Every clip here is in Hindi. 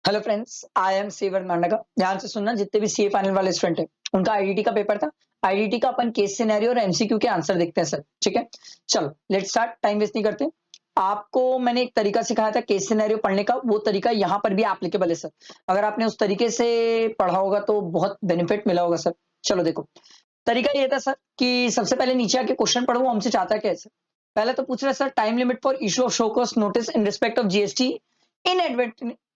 हेलो फ्रेंड्स, आई एम सीवर नांडका। ध्यान से सुनना, जितने भी सीए फाइनल वाले स्टूडेंट हैं उनका आईडीटी का पेपर था। आईडीटी का अपन केस सिनेरियो और एमसीक्यू के आंसर देखते हैं सर। ठीक है, चलो लेट्स स्टार्ट, टाइम वेस्ट नहीं करते। आपको मैंने एक तरीका सिखाया था केस सिनेरियो पढ़ने का, वो तरीका यहाँ पर भी एप्लीकेबल है सर। अगर आपने उस तरीके से पढ़ा होगा तो बहुत बेनिफिट मिला होगा सर। चलो देखो, तरीका ये था सर कि सबसे पहले नीचे आके क्वेश्चन पढ़ो, वो हमसे चाहता क्या है सर। पहले तो पूछ रहा है sir, time limit for issue of show cost notice in respect of GST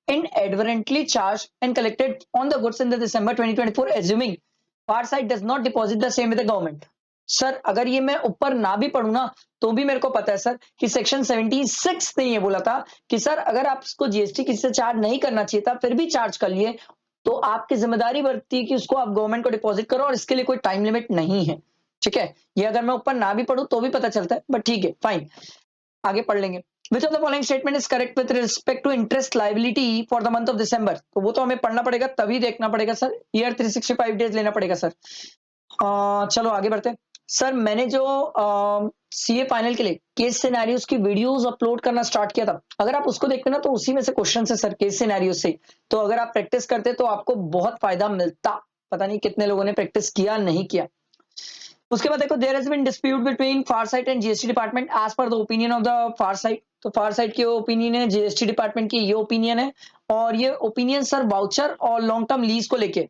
inadvertently charged and collected on the goods in the December 2024, assuming far side does not deposit the same with the government. Sir अगर ये मैं ऊपर ना भी पढ़ू ना तो भी मेरे को पता है सर कि सेक्शन 76 ने ये बोला था कि सर अगर आप इसको जीएसटी किसी से चार्ज नहीं करना चाहिए था फिर भी चार्ज कर लिए तो आपकी जिम्मेदारी बनती है कि उसको आप गवर्नमेंट को डिपॉजिट करो और इसके लिए कोई टाइम लिमिट नहीं है। ठीक है, ये अगर मैं ऊपर ना भी पढ़ू तो भी पता चलता है, बट ठीक है फाइन, आगे पढ़ लेंगे। Which of the following statement is correct with respect to interest liability for the month of December? तो वो तो हमें पढ़ना पड़ेगा, तभी देखना पड़ेगा सर, ईयर 365 डेज लेना पड़ेगा सर। चलो आगे बढ़ते हैं। सर मैंने जो सीए फाइनल के लिए केस सिनेरियोस की वीडियोस अपलोड करना स्टार्ट किया था, अगर आप उसको देखते ना तो उसी में से क्वेश्चन है सर, केस सिनेरियोस से। तो अगर आप प्रैक्टिस करते तो आपको बहुत फायदा मिलता। पता नहीं कितने लोगों ने प्रैक्टिस किया नहीं किया। उसके बाद देखो, there has been dispute between Farsight and GST department as per the opinion of the Farsight. तो फारसाइट की ओपिनियन है, जीएसटी डिपार्टमेंट की ये ओपिनियन है। और ये ओपिनियन सर वाउचर और लॉन्ग टर्म लीज को लेके।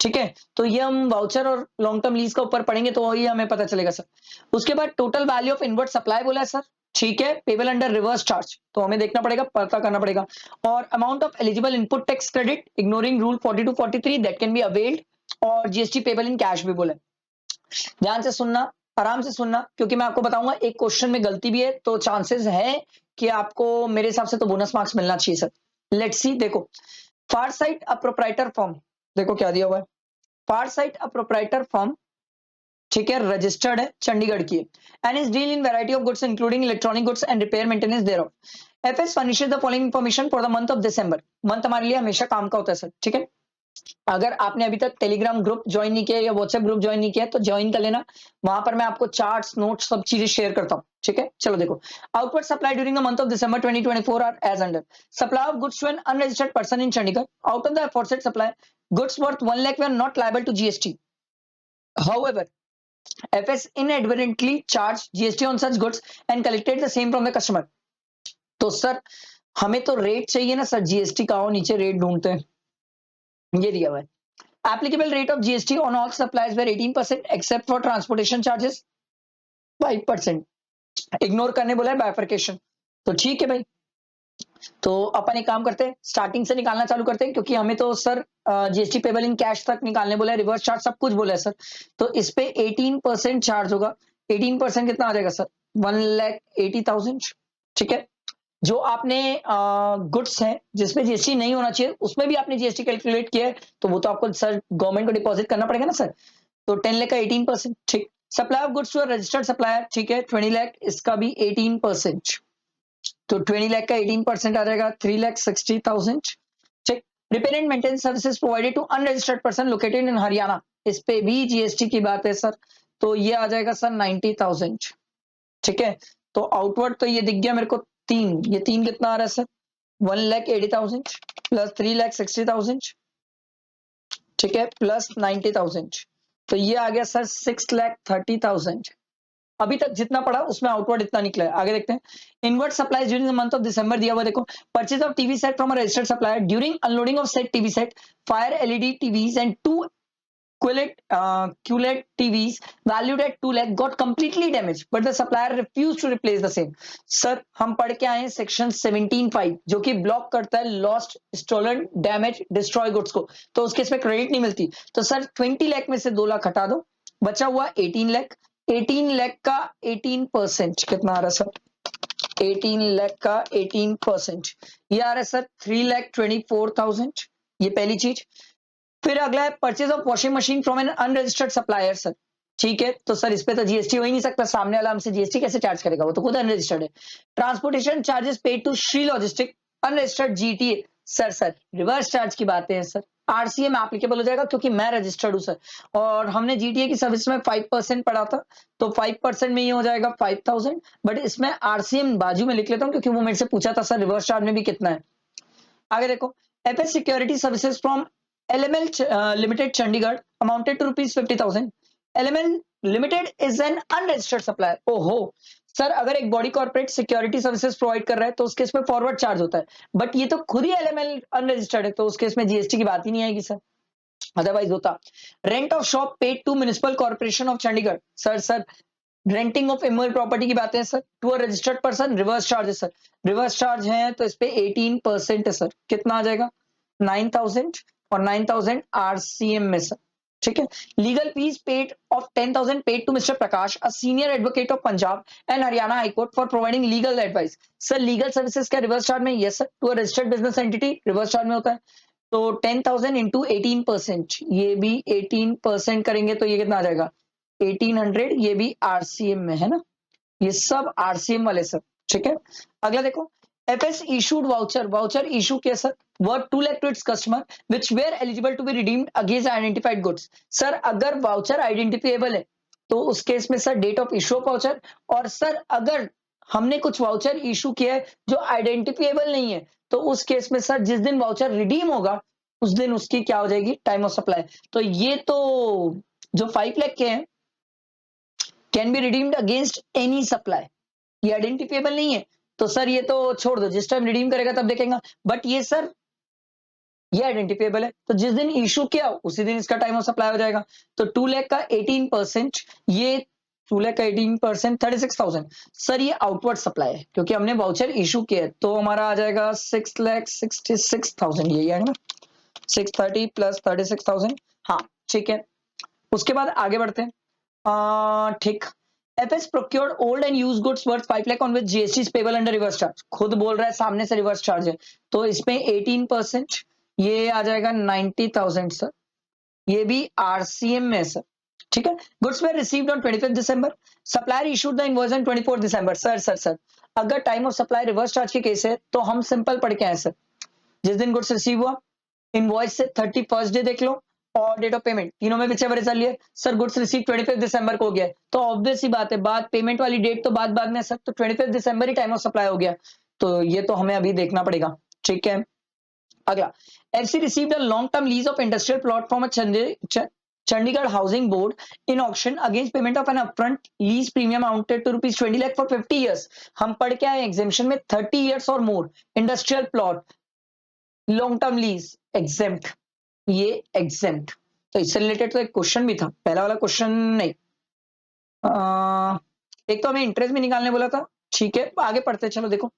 ठीक है, तो ये हम वाउचर और लॉन्ग टर्म लीज का ऊपर पढ़ेंगे तो वही हमें पता चलेगा सर। उसके बाद total value of inward supply बोला है सर। ठीक है, पेबल अंडर रिवर्स चार्ज, तो हमें देखना पड़ेगा, पता करना पड़ेगा। और amount of eligible input tax credit ignoring rule 4243 that can be availed. और जीएसटी पेबल इन कैश भी बोला है। ध्यान से सुनना, आराम से सुनना, क्योंकि मैं आपको बताऊंगा एक क्वेश्चन में गलती भी है तो चांसेस है कि आपको मेरे हिसाब से तो बोनस मार्क्स मिलना चाहिए सर। लेट्स सी, देखो Farsight a proprietor firm, देखो क्या दिया हुआ है, Farsight a proprietor firm. ठीक है, रजिस्टर्ड है, चंडीगढ़ की है and is deal in variety of goods including electronic goods and repair maintenance thereof. FS furnishes the following information for the month of December. Month हमारे लिए हमेशा काम का होता है सर। ठीक है, अगर आपने अभी तक टेलीग्राम ग्रुप ज्वाइन नहीं किया या व्हाट्सएप ग्रुप ज्वाइन नहीं किया तो ज्वाइन कर लेना। वहां पर मैं आपको चार्ट्स, नोट्स, सब चीजें शेयर करता हूँ। ठीक है, चलो देखो, outward supply during the month of December 2024 are as under. Supply of goods to an unregistered person in Chandigarh, out of the aforesaid supply goods worth 1 lakh were not liable to GST. However, FS inadvertently charged GST on such goods and collected the same from the customer. तो सर हमें तो रेट चाहिए ना सर, जीएसटी का हो, नीचे रेट ढूंढते हैं, ये दिया हुआ है। Applicable rate of GST on all supplies were 18% except for transportation charges 5%. Ignore करने बोला है बाइफरकेशन, तो ठीक है भाई। तो अपन एक काम करते हैं, स्टार्टिंग से निकालना चालू करते हैं, क्योंकि हमें तो sir GST payable in cash तक निकालने बोला है, रिवर्स चार्ज सब कुछ बोला है सर। तो इस पे 18% चार्ज होगा। 18% कितना आ जाएगा सर, 1,80,000। ठीक है, जो आपने गुड्स है जिसमें जीएसटी नहीं होना चाहिए उसमें भी आपने जीएसटी कैलकुलेट किया है, तो वो तो आपको सर गवर्नमेंट को डिपॉजिट करना पड़ेगा ना सर। तो 10 लाख का 18%। ठीक, supply of goods to registered supplier, ठीक है 20 लाख, इसका भी 18%। तो 20 लाख का 18% आ जाएगा 3,60,000। ठीक, repair and maintenance services provided to unregistered person located in Haryana, इस पे भी जीएसटी की बात है सर। तो ये आ जाएगा सर 90,000। ठीक है, तो आउटवर्ड तो ये दिख गया मेरे को तीन, ये तीन कितना आ रहा है सर, 1,80,000 प्लस 3,60,000। ठीक है, प्लस 90,000, तो ये आ गया सर 6,30,000। अभी तक जितना पढ़ा उसमें आउटवर्ड इतना निकला है। आगे देखते हैं, inward supplies during the month of December दिया हुआ, देखो purchase of TV set from a registered supplier during unloading of set TV set, five LED TVs and two QLED TVs valued at 2 lakh got completely damaged, but the supplier refused to replace the same. Sir हम पढ़ के आए सेक्शन 17(5) जो कि ब्लॉक करता है lost, stolen, damage, destroy goods को, तो उसके इसमें क्रेडिट नहीं मिलती। तो सर 20 लाख में से 2 लाख हटा दो, बचा हुआ 18 लाख। 18 लाख का 18% कितना आ रहा है सर, 18 लाख का 18% ये आ रहा है सर 3,24,000। ये पहली चीज। फिर अगला है purchase of washing machine from N unregistered supplier sir. ठीक है, तो सर इस पे तो जीएसटी हो ही नहीं सकता, सामने वाला हमसे जीएसटी कैसे चार्ज करेगा, वो तो खुद अनरजिस्टर्ड है। Transportation charges paid to Shri Logistic unregistered GTA, sir reverse charge की बातें हैं सर। आरसीएम एप्लीकेबल हो जाएगा क्योंकि मैं रजिस्टर्ड हूं सर, और हमने जीटीए की सर्विस में 5% पढ़ा था, तो 5% में ये हो जाएगा 5,000। बट इसमें आरसीएम बाजू में लिख लेता हूँ क्योंकि वो मेरे से पूछा था सर रिवर्स चार्ज में भी कितना है। आगे देखो, FS Security Services from LML Limited Chandigarh amounted to rupees 50,000. LML Limited is an unregistered supplier. ओहो सर, अगर एक body corporate security services provide कर रहा है तो उस केस में फॉरवर्ड चार्ज होता है, बट ये तो खुद ही LML अनरजिस्टर्ड है, तो उस केस में जीएसटी की बात ही नहीं आएगी सर, अदरवाइज होता। Rent of shop paid to municipal corporation of Chandigarh. Sir renting of immovable property की बातें हैं sir, to a registered person, reverse charge है सर, रिवर्स चार्ज है तो इस पे 18% है सर, कितना आ जाएगा 9,000 और 9,000 आरसीएम में सर, ठीक है। Legal fees paid of 10,000 paid to mister Prakash, a senior advocate of Punjab and Haryana high court for providing legal advice. Sir legal services का रिवर्स चार्ज में, yes sir, to a registered business entity reverse charge में होता है, तो 10,000 इंटू 18%, ये भी 18% करेंगे तो ये कितना आ जाएगा 1800, ये भी आरसीएम में है ना, ये सब आरसीएम वाले सब, ठीक है। अगला देखो, FS issued voucher, voucher issue किया sir, worth 2 lakh to its customer which were eligible to be redeemed against identified goods. Sir अगर वाउचर आइडेंटिफिएबल है तो उस केस में sir date of issue of voucher, और सर अगर हमने कुछ वाउचर इशू किया है जो आइडेंटिफिएबल नहीं है तो उस केस में सर जिस दिन वाउचर रिडीम होगा उस दिन उसकी क्या हो जाएगी टाइम ऑफ सप्लाई। तो ये तो जो 5 लाख के हैं can be redeemed against any supply, ये आइडेंटिफिएबल नहीं है तो सर ये तो छोड़ दो, जिस टाइम रिडीम करेगा तब देखेंगे, बट ये सर ये आइडेंटिफिएबल है तो जिस दिन इशू किया उसी दिन इसका टाइम ऑफ सप्लाई हो जाएगा। तो 2 लाख का 18%, ये 2 लाख का 18% 36,000 सर, ये आउटवर्ड सप्लाई है क्योंकि हमने वाउचर इशू किया है, तो हमारा आ जाएगा 6,66,000, यही है ना, 630 प्लस 36,000, हाँ ठीक है। उसके बाद आगे बढ़ते हैं, ठीक। FS procured old and used goods worth 5 lakh on which GST is payable under reverse charge, खुद बोल रहा है सामने से रिवर्स चार्ज है तो इसमें 18%, ये आ जाएगा 90,000 सर, ये भी आरसीएम में सर, ठीक है। Goods were received on 25 December, supplier issued the invoice on 24 December. Sir अगर time of supply reverse charge के केस है तो हम सिंपल पढ़ के आए सर, जिस दिन गुड्स रिसीव हुआ इनवॉइस से 31st डे देख लो और डेट ऑफ पेमेंट तीनों में पीछे बड़े चलिए सर, गुड्स रिसीव 25 दिसंबर को हो गया तो ऑब्वियस ही बात है, बात पेमेंट वाली डेट तो बाद में सर, तो 25 दिसंबर ही टाइम ऑफ सप्लाई हो गया, तो ये तो हमें अभी देखना पड़ेगा, ठीक है। अगला, FC received a long term lease of industrial plot from Chandigarh housing board in auction against payment of an upfront lease premium amounted to rupees 20 lakh for 50 years. हम पढ़ के आए एग्जामिशन में 30 ईयर्स और more industrial plot long term lease exempt, ये एग्जेम्प्ट, तो इससे रिलेटेड तो एक क्वेश्चन भी था, पहला वाला क्वेश्चन नहीं, एक तो हमें इंटरेस्ट भी निकालने बोला था, ठीक है आगे पढ़ते चलो। देखो,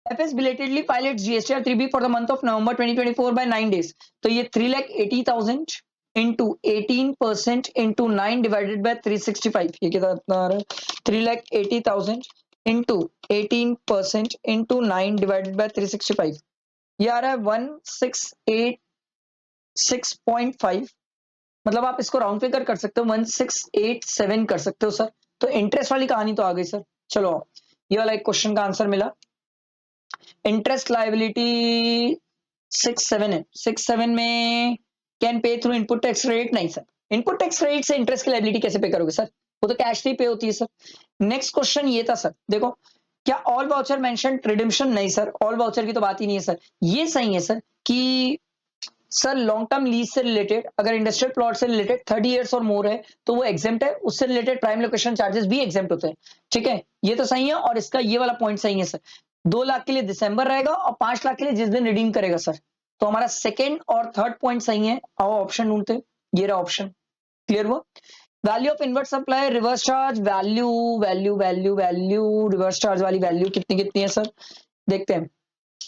FS belatedly file its GSTR 3B for the month of November 2024 by 9 days, तो ये 3,80,000 इंटू 18% इंटू 9 डिवाइडेड बाय 365, ये कितना आ रहा है 3,80,000 इंटू 18% इंटू 9 डिवाइडेड बाय 365, ये आ रहा है 1,686.5, मतलब आप इसको राउंड फिगर कर सकते हो 1,687 कर सकते हो सर, तो इंटरेस्ट वाली कहानी तो आ गई सर। चलो ये वाला एक क्वेश्चन का आंसर मिला, इंटरेस्ट लायबिलिटी 6,7 है, 6,7 में can pay through input tax credit, नहीं सर, इनपुट टैक्स क्रेडिट से इंटरेस्ट की लायबिलिटी कैसे पे करोगे सर, वो तो कैश से पे होती है सर। नेक्स्ट क्वेश्चन ये था सर, देखो क्या ऑल वाउचर मेंशन रिडेम्पशन, नहीं सर, ऑल वाउचर की तो बात ही नहीं है सर, ये सही है सर कि सर लॉन्ग टर्म लीज से रिलेटेड अगर इंडस्ट्रियल प्लॉट से रिलेटेड 30 इयर्स और मोर है तो वो एग्जेम्प्ट है, उससे रिलेटेड प्राइम लोकेशन चार्जेस भी एग्जेम्प्ट होते हैं, ठीक है, ये तो सही है, और इसका ये वाला पॉइंट सही है सर, 2 लाख के लिए दिसंबर रहेगा और 5 लाख के लिए जिस दिन रिडीम करेगा सर, तो हमारा सेकेंड और थर्ड पॉइंट सही है। आओ ऑप्शन ढूंढते, ये रहा ऑप्शन, क्लियर हुआ। Value of inward supply reverse charge, value value value value reverse charge वाली वैल्यू कितनी कितनी है सर, देखते हैं।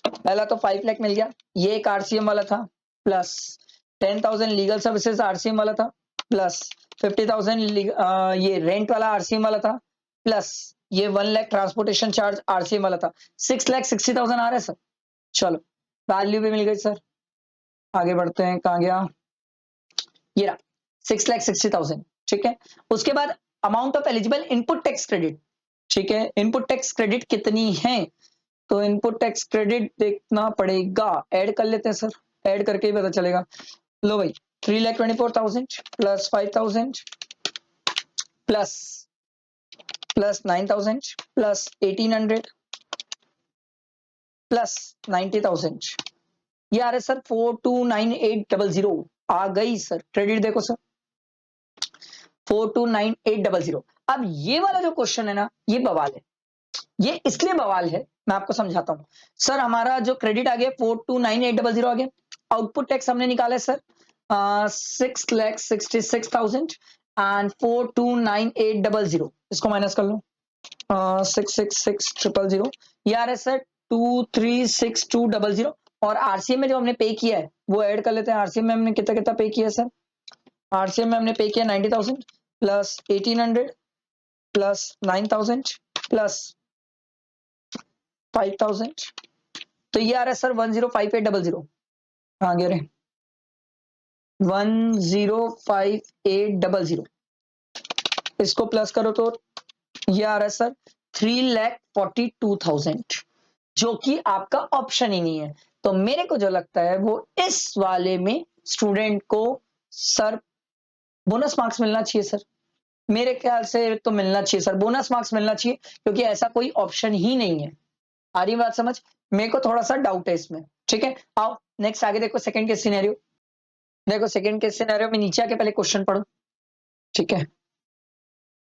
पहला तो 5 लाख मिल गया, ये एक आरसीएम वाला था, प्लस 10,000 लीगल सर्विसेज आरसीएम वाला था, प्लस 50,000 ये रेंट वाला आरसीएम वाला था, प्लस ये 1 लाख ट्रांसपोर्टेशन चार्ज आरसीएम वाला था, 6,60,000 आ रहा है सर। चलो वैल्यू भी मिल गई सर, आगे बढ़ते हैं, कहाँ गया, ये रहा 6,60,000, ठीक है। उसके बाद amount of eligible input tax credit, ठीक है, इनपुट टैक्स क्रेडिट कितनी है, तो इनपुट टैक्स क्रेडिट देखना पड़ेगा, ऐड कर लेते हैं सर, ऐड करके ही पता चलेगा। लो भाई 3,24,000 प्लस 5,000 प्लस 9,000 प्लस 1,800 प्लस 90,000 ये आ रहा है सर 429800 आ गई सर, क्रेडिट देखो सर 429800। अब ये वाला जो क्वेश्चन है ना, ये बवाल है। ये इसलिए बवाल है, मैं आपको समझाता हूं। सर हमारा जो क्रेडिट आ गया 429800 आ गया, आउटपुट टैक्स हमने निकाला है सर 6,66,000 एंड 429800, इसको माइनस कर लो 666,000, ये आ रहा है सर 236200। और आरसीएम में जो हमने पे किया है वो ऐड कर लेते हैं। आरसीएम में हमने कितना कितना पे किया है सर? आरसीएम में हमने पे किया 90,000 प्लस 1800 प्लस 9,000 प्लस 5,000, तो ये आ रहा है सर 105800। हाँ गे 105800, इसको प्लस करो तो ये आ रहा है सर 3,42,000, जो कि आपका ऑप्शन ही नहीं है। तो मेरे को जो लगता है वो इस वाले में स्टूडेंट को सर बोनस मार्क्स मिलना चाहिए सर, मेरे ख्याल से तो मिलना चाहिए सर, बोनस मार्क्स मिलना चाहिए, क्योंकि ऐसा कोई ऑप्शन ही नहीं है। आ रही बात समझ? मेरे को थोड़ा सा डाउट है इसमें। ठीक है, आओ नेक्स्ट आगे देखो सेकंड केस सिनेरियो। देखो सेकंड केस सिनेरियो में नीचे आके पहले क्वेश्चन पढ़ो। ठीक है,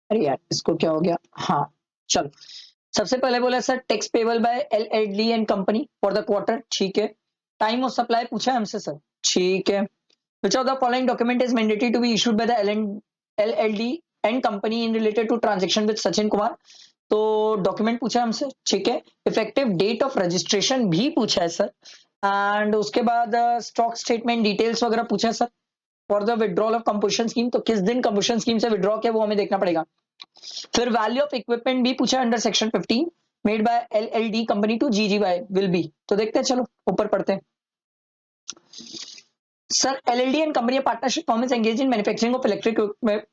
अरे यार इसको क्या हो गया? हाँ चलो, सबसे पहले बोला sir tax payable by LLD and company for the quarter. ठीक है, टाइम ऑफ सप्लाई पूछा है हमसे सर। ठीक है, which of the following document is mandatory to be issued by the LLD and company in related to transaction with Sachin Kumar? तो डॉक्यूमेंट पूछा है हमसे। ठीक है, इफेक्टिव डेट ऑफ रजिस्ट्रेशन भी पूछा है सर, एंड उसके बाद स्टॉक स्टेटमेंट डिटेल्स वगैरह पूछा है sir. For the withdrawal of composition scheme, तो किस दिन कंपोजिशन स्कीम से विड्रॉ किया वो हमें देखना पड़ेगा। फिर वैल्यू ऑफ इक्विपमेंट भी पूछा under section 15 made by LLD company to GGY will be. तो देखते हैं, चलो ऊपर पढ़ते हैं। Sir LLD and company partnership firm is engage in manufacturing of electric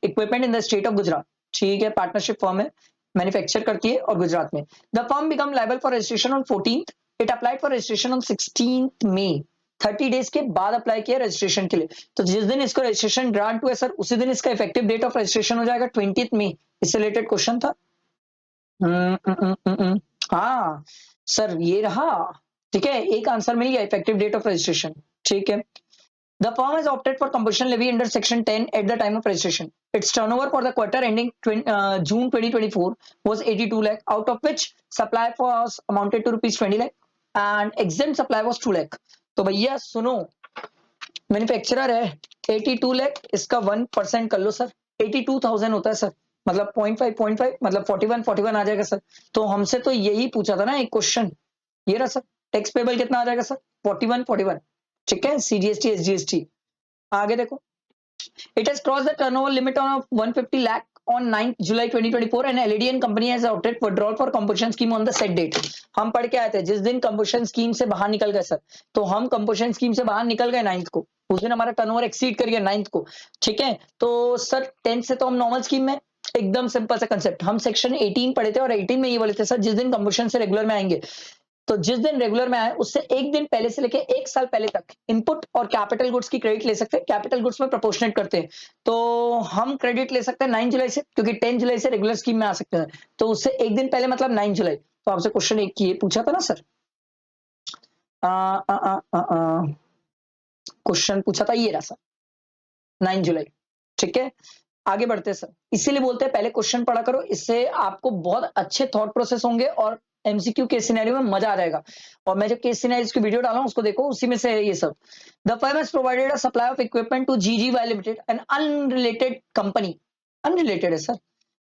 equipment in the state of Gujarat. ठीक है, पार्टनरशिप फर्म है, मैन्युफैक्चर करती है और गुजरात में। The firm become liable for registration on 14th, it applied for registration on 16th May. 30 days के बाद अप्लाई किया रजिस्ट्रेशन के लिए। तो जिस दिन इसको रजिस्ट्रेशन ग्रांट हुआ सर, उसी दिन इसका इफेक्टिव डेट ऑफ रजिस्ट्रेशन हो जाएगा 20th मई। इससे रिलेटेड क्वेश्चन था। हाँ सर ये रहा। ठीक है, एक आंसर मिल गया, इफेक्टिव डेट ऑफ रजिस्ट्रेशन। ठीक है, the firm has opted for compulsion levy under section 10 at the time of registration. Its turnover for the quarter ending June 2024 was 82 lakh, out of which supply was amounted to rupees 20 lakh and exempt supply was 2 lakh. तो भैया सुनो, मैन्युफैक्चरर है 82 लाख, इसका 1% कर लो सर, 82,000 होता है सर, मतलब 0.5 मतलब 41 आ जाएगा सर। तो हमसे तो यही पूछा था ना एक क्वेश्चन, ये रहा सर। टैक्स पेबल कितना आ जाएगा सर? 41। ठीक है, सीजीएसटी एसजीएसटी। आगे देखो, it has cross the turnover limit on 150 lakh on 9th July 2024 and LED and company has opted for withdrawal for composition scheme on the set date. हम पढ़ के आए थे जिस दिन कंपोजिशन स्कीम से बाहर निकल गए सर, तो हम कंपोजिशन स्कीम से बाहर निकल गए 9th को, उस दिन हमारा टर्नओवर एक्सीड कर गया 9th को। ठीक है, तो सर 10th से तो हम नॉर्मल स्कीम में, एकदम सिंपल सा कंसेप्ट। हम सेक्शन 18 पढ़े थे और 18 में ये बोले थे सर जिस दिन कंपोजिशन से रेगुलर में आएंगे, तो जिस दिन रेगुलर में आए उससे एक दिन पहले से लेके एक साल पहले तक इनपुट और कैपिटल गुड्स की क्रेडिट ले सकते हैं। कैपिटल गुड्स में प्रोपोर्शनेट करते हैं, तो हम क्रेडिट ले सकते हैं 9 जुलाई से, क्योंकि 10 जुलाई से रेगुलर स्कीम में आ सकते हैं, तो उससे एक दिन पहले मतलब 9 जुलाई। तो आपसे क्वेश्चन एक ये पूछा था ना सर, क्वेश्चन पूछा था ये रहा सर 9 जुलाई। ठीक है, आगे बढ़ते हैं सर, इसीलिए बोलते हैं पहले क्वेश्चन पढ़ा करो, इससे आपको बहुत अच्छे थॉट प्रोसेस होंगे और एमसीक्यू केस सिनेरियो में मजा आ जाएगा। और मैं जो केस सिनेरियो की वीडियो डाला हूं उसको देखो, उसी में से है ये सब। The firm has provided a supply of equipment to GGY limited, an unrelated company. Unrelated है सर,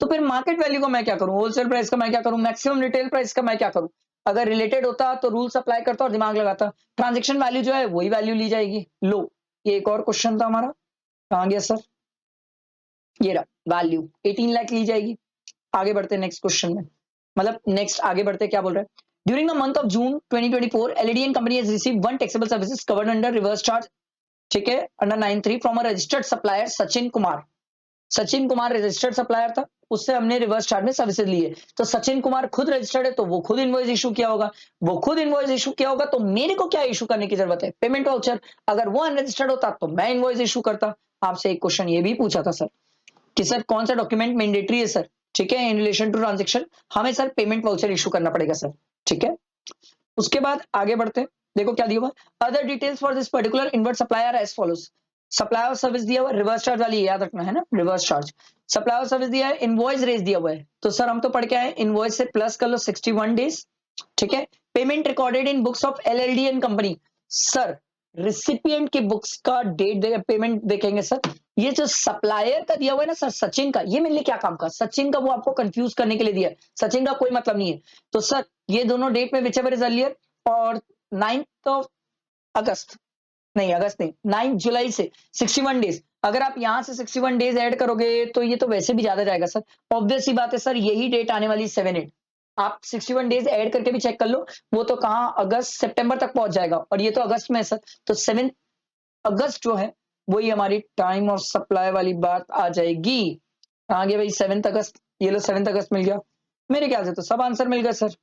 तो फिर मार्केट वैल्यू का मैं क्या करूं, होलसेल प्राइस का मैं क्या करूं, मैक्सिमम रिटेल प्राइस का मैं क्या करूं? अगर रिलेटेड होता तो रूल्स अप्लाई करता और दिमाग लगाता। ट्रांजेक्शन वैल्यू जो है वही वैल्यू ली जाएगी। लो, ये एक और क्वेश्चन था हमारा, कहां गया सर? ये रहा, वैल्यू 18 लाख ली जाएगी। आगे बढ़ते नेक्स्ट क्वेश्चन में, मतलब नेक्स्ट आगे बढ़ते क्या बोल रहे हैं। During the month of June 2024 LED and company has received one taxable services covered under reverse charge. ठीक है, under 93 from a registered supplier Sachin Kumar. Sachin Kumar registered supplier था, उससे हमने रिवर्स चार्ज में सर्विसेज लिए। तो सचिन कुमार खुद रजिस्टर्ड है, तो वो खुद इनवॉइस इशू किया होगा। वो खुद इनवॉइस इशू किया होगा, तो मेरे को क्या इशू करने की जरूरत है? Payment voucher. अगर वो अनरजिस्टर्ड होता तो मैं इनवॉइस इशू करता। आपसे एक क्वेश्चन ये भी पूछा था सर कि सर कौन सा डॉक्यूमेंट मैंडेटरी है सर? ठीक है, इन रिलेशन टू ट्रांजेक्शन हमें सर पेमेंट वाउचर इशू करना पड़ेगा सर। ठीक है, उसके बाद आगे बढ़ते हैं। देखो क्या दिया हुआ, other details for this particular inward supply are as follows. Supply और सर्विस दिया हुआ है, रिवर्स चार्ज वाली याद रखना है ना, रिवर्स चार्ज। सप्लाई और सर्विस दिया है, इनवॉइस रेज दिया हुआ है, तो सर हम तो पढ़ के आए, इनवॉइस से प्लस कर लो 61 डेज, ठीक है। Payment recorded in books of LLD and company, sir recipient की बुक्स का डेट पेमेंट देखेंगे सर। ये जो सप्लायर का दिया हुआ है ना सर, सचिन का, ये मेरे लिए क्या काम का, सचिन का वो आपको कंफ्यूज करने के लिए दिया है, सचिन का कोई मतलब नहीं है। तो सर ये दोनों डेट में विच एवर इज अर्लियर, और 9th ऑफ अगस्त, नहीं अगस्त नहीं, 9 जुलाई से 61 डेज, अगर आप यहां से 61 डेज ऐड करोगे तो ये तो वैसे भी ज्यादा जाएगा सर। ऑब्वियस सी बात है सर, यही डेट आने वाली 7-8, आप 61 डेज ऐड करके भी चेक कर लो, वो तो कहां अगस्त सितंबर तक पहुंच जाएगा, और ये तो अगस्त में है सर। तो 7 अगस्त जो है वही हमारी टाइम ऑफ सप्लाई वाली बात आ जाएगी। कहां गया भाई 7 अगस्त, ये लो 7 अगस्त मिल गया, मेरे ख्याल से तो सब आंसर मिल गया सर।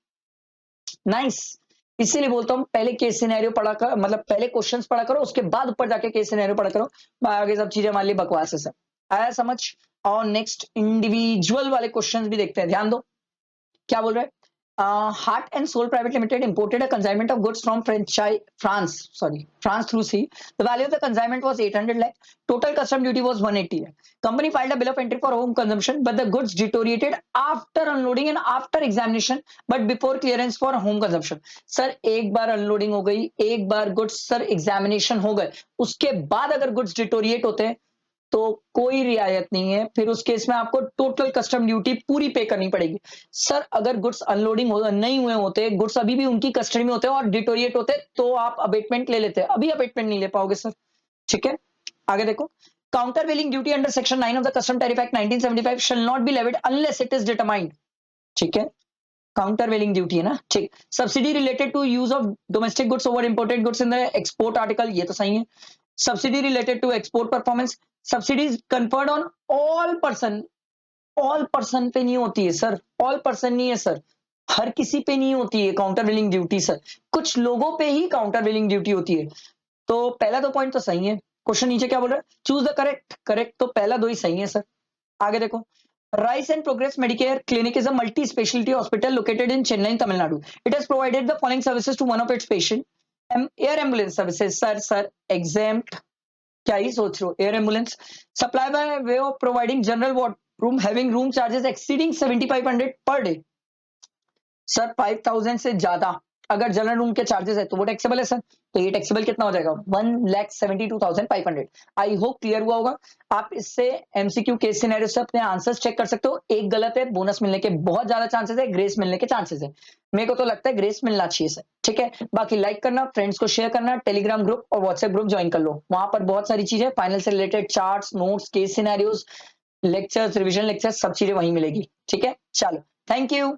नाइस, इसीलिए बोलता हूँ पहले केस सिनेरियो पढ़ा कर, मतलब पहले क्वेश्चंस पढ़ा करो, उसके बाद ऊपर जाके केस सिनेरियो पढ़ा करो, आगे सब चीजें हमारे लिए बकवास है सर। आया समझ? और नेक्स्ट इंडिविजुअल वाले क्वेश्चंस भी देखते हैं, ध्यान दो क्या बोल रहा है। Heart and Soul Private Limited imported a consignment of goods from France through sea. The value of the consignment was 800 lakh. Total custom duty was 180 lakh. Company filed a bill of entry for home consumption, but the goods deteriorated after unloading and after examination, but before clearance for home consumption. Sir एक बार अनलोडिंग हो गई, एक बार गुड्स सर एग्जामिनेशन हो गए, उसके बाद अगर गुड्स डिटोरिएट होते हैं तो कोई रियायत नहीं है, फिर उस केस में आपको टोटल कस्टम ड्यूटी पूरी पे करनी पड़ेगी। सर अगर गुड्स अनलोडिंग नहीं हुए होते, गुड्स अभी भी उनकी कस्टडी में होते और डिटोरिएट होते, तो आप अबेटमेंट ले लेते, अभी अबेटमेंट नहीं ले पाओगे सर, ठीक है। आगे देखो, countervailing duty under section 9 of the custom tariff act 1975 shall not be levied unless it is determined, ठीक है। काउंटर वेलिंग ड्यूटी है ना, ठीक। Subsidy related to use of domestic goods over imported goods in the export article, ये तो सही है। Subsidy related to export performance, subsidies conferred on all person पे नहीं होती है सर, ऑल पर्सन नहीं है सर, हर किसी पे नहीं होती है काउंटर वेलिंग ड्यूटी सर, कुछ लोगों पे ही काउंटर वेलिंग ड्यूटी होती है। तो पहला दो पॉइंट तो सही है। क्वेश्चन नीचे क्या बोल रहा है, चूज द करेक्ट, तो पहला दो ही सही है सर। आगे देखो, Rise and Progress Medicare Clinic is a multi-specialty hospital located in Chennai, Tamil Nadu. It has provided the following services to one of its patients. Air ambulance services, sir, exempt. क्या ही सोच रहे हो, air ambulance supply by way of providing general ward room having room charges exceeding 7500 per day. Sir 5000 से ज्यादा अगर जनरल रूम के चार्जेस है तो वो टैक्सेबल है सर, तो ये टैक्सेबल कितना हो जाएगा 1,72,500। आई होप क्लियर हुआ होगा। आप इससे एमसीक्यू केस सिनेरियो से अपने आंसर्स चेक कर सकते हो, एक गलत है, बोनस मिलने के बहुत ज्यादा चांसेस है, ग्रेस मिलने के चांसेस है, मेरे को तो लगता है ग्रेस मिलना चाहिए सर, ठीक है। बाकी लाइक करना, फ्रेंड्स को शेयर करना, टेलीग्राम ग्रुप और व्हाट्सएप ग्रुप ज्वाइन कर लो, वहां पर बहुत सारी चीजें फाइनल से related charts, notes, case scenarios, lectures, revision lectures, सब चीजें वहीं मिलेगी, ठीक है। चलो, थैंक यू।